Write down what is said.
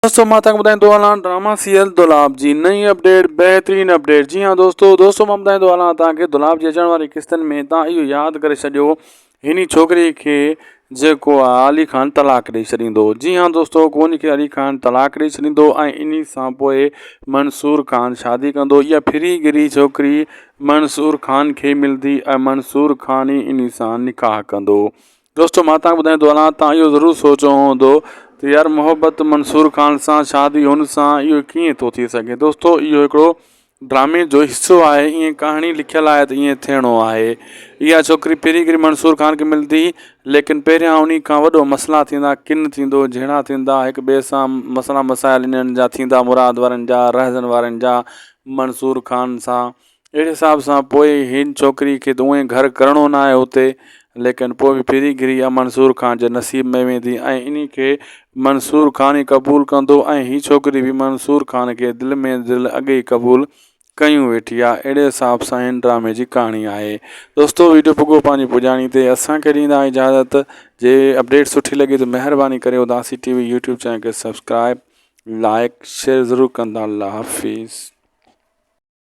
दोस्तों मां तक ॿुधाईंदो हलां ड्रामा सीरियल दुलाब जी नई अपडेट बेहतरीन अपडेट। जी हाँ दोस्तों मां ॿुधाईंदो हलां तव्हांखे दुलाब जी अचण वारी किस्तनि में तव्हां इहो यादि करे छॾियो हिन छोकिरी खे जेको आहे अली खान तलाक ॾेई छॾींदो। जी हाँ दोस्तों कोन खे अली खान तलाक ॾेई छॾींदो ऐं इन सां पोइ मंसूर खान शादी कंदो। इहा फिरीगिरी छोकिरी मंसूर खान खे मिलंदी ऐं मंसूर खान ई इन सां निकाह कंदो। दोस्तों मां तव्हांखे ॿुधाईंदो हलां तव्हां इहो ज़रूरु सोचियो हूंदो त यार मोहब्बत मंसूर खान सां शादी हुन सां इहो कीअं थो थी सघे। दोस्तों इहो हिकिड़ो ड्रामे जो हिसो आहे, ईअं कहाणी लिखियलु आहे त ईअं थियणो आहे। इहा छोकिरी फिरीगिरी मंसूर खान खे मिलंदी लेकिन पहिरियां उन खां वॾो मसइला थींदा, किन थींदो, झेड़ा थींदा, हिक ॿिए सां मसइला मसाइल इन्हनि जा थींदा, मुराद वारनि जा, रहज़न वारनि जा, मंसूर खान सां। अहिड़े हिसाब सां पोइ हिन छोकिरी खे त उहे घर करिणो न आहे हुते, लेकिन पोइ बि फिरीगिरी आहे मंसूर खान जे नसीब में वेंदी ऐं इन खे मंसूर खान ई क़बूल कंदो ऐं हीअ छोकिरी बि मंसूर खान खे दिलि में दिलि अॻे ई क़बूल कयूं वेठी आहे। अहिड़े हिसाब सां हिन ड्रामे जी कहाणी आहे। दोस्तों वीडियो पुॻो पंहिंजी पुॼाणी ते असांखे ॾींदा इजाज़त। जे अपडेट सुठी लॻे त महिरबानी करे उदासी TV यूट्यूब चैनल खे सब्सक्राइब लाइक शेयर ज़रूरु कंदा। अल्लाह हाफ़िज़।